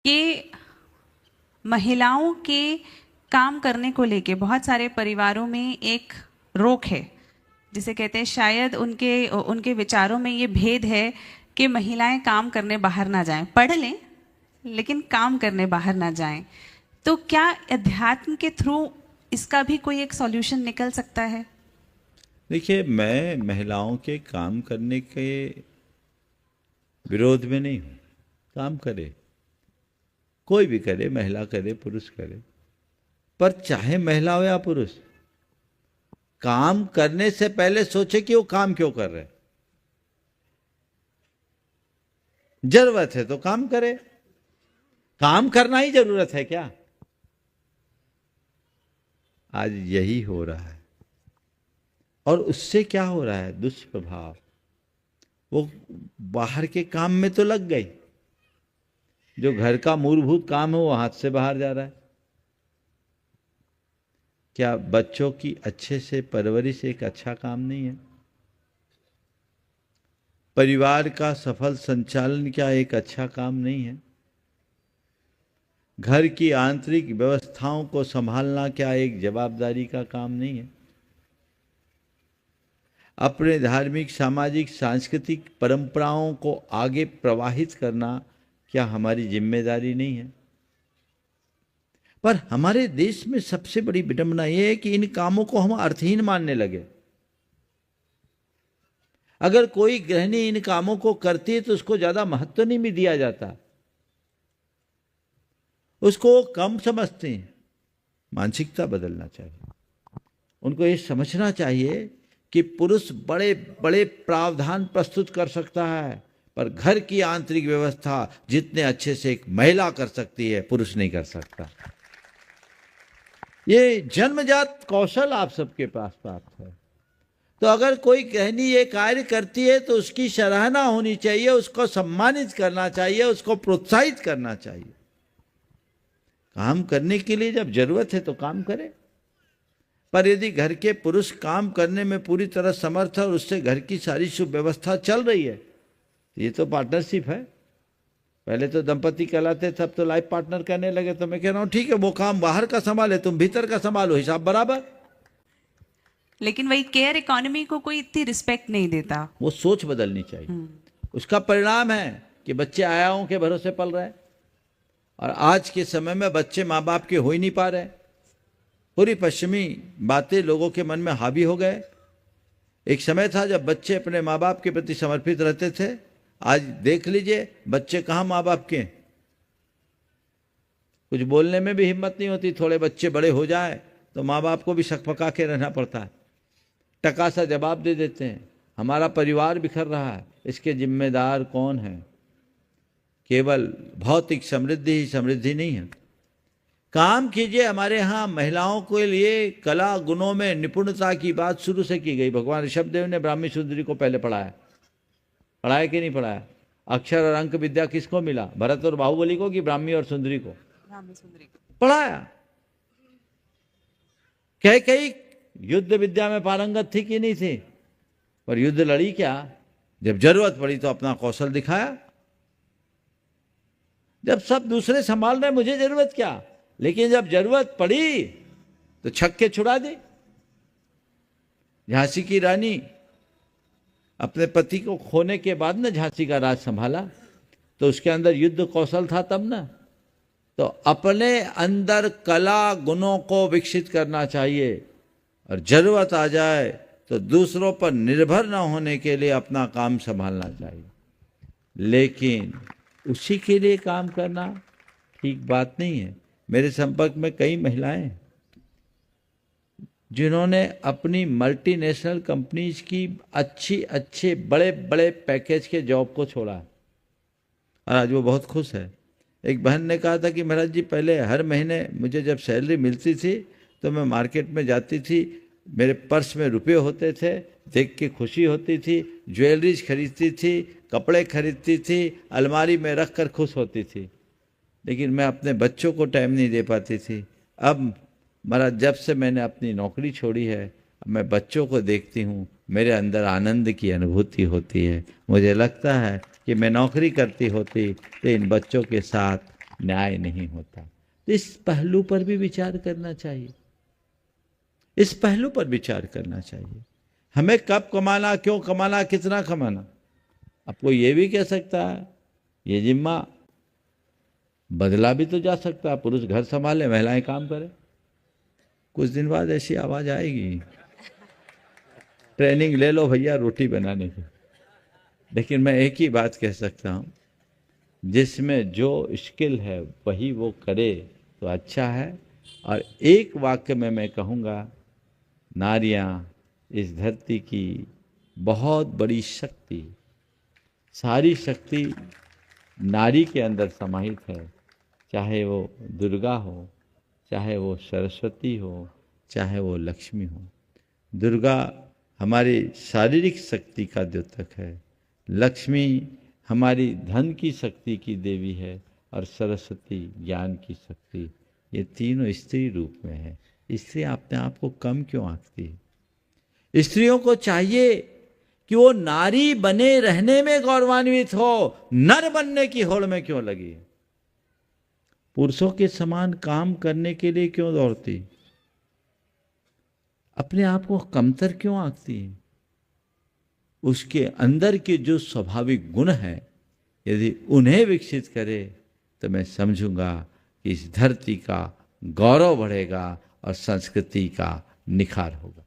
कि महिलाओं के काम करने को लेके बहुत सारे परिवारों में एक रोक है, जिसे कहते हैं शायद उनके उनके विचारों में ये भेद है कि महिलाएं काम करने बाहर ना जाएं, पढ़ लें लेकिन काम करने बाहर ना जाएं। तो क्या अध्यात्म के थ्रू इसका भी कोई एक सॉल्यूशन निकल सकता है? देखिए, मैं महिलाओं के काम करने के विरोध में नहीं हूँ। काम करे, कोई भी करे, महिला करे, पुरुष करे, पर चाहे महिला हो या पुरुष, काम करने से पहले सोचे कि वो काम क्यों कर रहे हैं। जरूरत है तो काम करे। काम करना ही जरूरत है क्या? आज यही हो रहा है। और उससे क्या हो रहा है? दुष्प्रभाव। वो बाहर के काम में तो लग गई, जो घर का मूलभूत काम है वो हाथ से बाहर जा रहा है। क्या बच्चों की अच्छे से परवरिश एक अच्छा काम नहीं है? परिवार का सफल संचालन क्या एक अच्छा काम नहीं है? घर की आंतरिक व्यवस्थाओं को संभालना क्या एक जवाबदारी का काम नहीं है? अपने धार्मिक, सामाजिक, सांस्कृतिक परंपराओं को आगे प्रवाहित करना क्या हमारी जिम्मेदारी नहीं है? पर हमारे देश में सबसे बड़ी विडंबना यह है कि इन कामों को हम अर्थहीन मानने लगे। अगर कोई गृहिणी इन कामों को करती है तो उसको ज्यादा महत्व नहीं भी दिया जाता, उसको कम समझते हैं। मानसिकता बदलना चाहिए। उनको ये समझना चाहिए कि पुरुष बड़े बड़े प्रावधान प्रस्तुत कर सकता है, पर घर की आंतरिक व्यवस्था जितने अच्छे से एक महिला कर सकती है, पुरुष नहीं कर सकता। ये जन्मजात कौशल आप सबके पास प्राप्त है। तो अगर कोई गृहिणी ये कार्य करती है तो उसकी सराहना होनी चाहिए, उसको सम्मानित करना चाहिए, उसको प्रोत्साहित करना चाहिए। काम करने के लिए जब जरूरत है तो काम करे, पर यदि घर के पुरुष काम करने में पूरी तरह समर्थ है और उससे घर की सारी सुव्यवस्था चल रही है, ये तो पार्टनरशिप है। पहले तो दंपति कहलाते थे, अब तो लाइफ पार्टनर कहने लगे। तो मैं कह रहा हूं ठीक है, वो काम बाहर का संभाले, तुम भीतर का संभालो, हिसाब बराबर। लेकिन वही केयर इकोनॉमी को कोई इतनी रिस्पेक्ट नहीं देता। वो सोच बदलनी चाहिए। उसका परिणाम है कि बच्चे आयाओं के भरोसे पल रहे हैं, और आज के समय में बच्चे माँ बाप के हो ही नहीं पा रहे। पूरी पश्चिमी बातें लोगों के मन में हावी हो गए। एक समय था जब बच्चे अपने माँ बाप के प्रति समर्पित रहते थे। आज देख लीजिए बच्चे कहाँ माँ बाप के। कुछ बोलने में भी हिम्मत नहीं होती। थोड़े बच्चे बड़े हो जाए तो माँ बाप को भी सकपका के रहना पड़ता है, टका सा जवाब दे देते हैं। हमारा परिवार बिखर रहा है, इसके जिम्मेदार कौन है? केवल भौतिक समृद्धि ही समृद्धि नहीं है। काम कीजिए। हमारे यहाँ महिलाओं के लिए कला गुणों में निपुणता की बात शुरू से की गई। भगवान ऋषभदेव ने ब्राह्मी सुंदरी को पहले पढ़ाया कि नहीं पढ़ाया? अक्षर और अंक विद्या किसको मिला? भरत और बाहुबली को कि ब्राह्मी और सुंदरी को? ब्राह्मी सुंदरी को पढ़ाया। कई युद्ध विद्या में पारंगत थी कि नहीं थी, पर युद्ध लड़ी क्या? जब जरूरत पड़ी तो अपना कौशल दिखाया। जब सब दूसरे संभाल रहे, मुझे जरूरत क्या? लेकिन जब जरूरत पड़ी तो छक्के छुड़ा दी। झांसी की रानी अपने पति को खोने के बाद ना झांसी का राज संभाला, तो उसके अंदर युद्ध कौशल था तब ना। तो अपने अंदर कला गुणों को विकसित करना चाहिए, और जरूरत आ जाए तो दूसरों पर निर्भर न होने के लिए अपना काम संभालना चाहिए। लेकिन उसी के लिए काम करना ठीक बात नहीं है। मेरे संपर्क में कई महिलाएं हैं जिन्होंने अपनी मल्टीनेशनल कंपनीज की अच्छे बड़े बड़े पैकेज के जॉब को छोड़ा, और आज वो बहुत खुश है। एक बहन ने कहा था कि महाराज जी, पहले हर महीने मुझे जब सैलरी मिलती थी तो मैं मार्केट में जाती थी, मेरे पर्स में रुपए होते थे, देख के खुशी होती थी, ज्वेलरीज खरीदती थी, कपड़े खरीदती थी, अलमारी में रख कर खुश होती थी, लेकिन मैं अपने बच्चों को टाइम नहीं दे पाती थी। अब महाराज, जब से मैंने अपनी नौकरी छोड़ी है, मैं बच्चों को देखती हूँ, मेरे अंदर आनंद की अनुभूति होती है। मुझे लगता है कि मैं नौकरी करती होती तो इन बच्चों के साथ न्याय नहीं होता। तो इस पहलू पर भी विचार करना चाहिए, इस पहलू पर विचार करना चाहिए। हमें कब कमाना, क्यों कमाना, कितना कमाना। आपको ये भी कह सकता है ये जिम्मा बदला भी तो जा सकता है, पुरुष घर संभाले, महिलाएं काम करें। कुछ दिन बाद ऐसी आवाज आएगी, ट्रेनिंग ले लो भैया रोटी बनाने की। लेकिन मैं एक ही बात कह सकता हूं, जिसमें जो स्किल है वही वो करे तो अच्छा है। और एक वाक्य में मैं कहूँगा, नारियां इस धरती की बहुत बड़ी शक्ति, सारी शक्ति नारी के अंदर समाहित है। चाहे वो दुर्गा हो, चाहे वो सरस्वती हो, चाहे वो लक्ष्मी हो। दुर्गा हमारी शारीरिक शक्ति का द्योतक है, लक्ष्मी हमारी धन की शक्ति की देवी है, और सरस्वती ज्ञान की शक्ति। ये तीनों स्त्री रूप में है। स्त्री अपने आप को कम क्यों आंकती है? स्त्रियों को चाहिए कि वो नारी बने रहने में गौरवान्वित हो, नर बनने की होड़ में क्यों लगी? पुरुषों के समान काम करने के लिए क्यों दौड़ती? अपने आप को कमतर क्यों आंकती है? उसके अंदर के जो स्वाभाविक गुण हैं, यदि उन्हें विकसित करे तो मैं समझूंगा कि इस धरती का गौरव बढ़ेगा और संस्कृति का निखार होगा।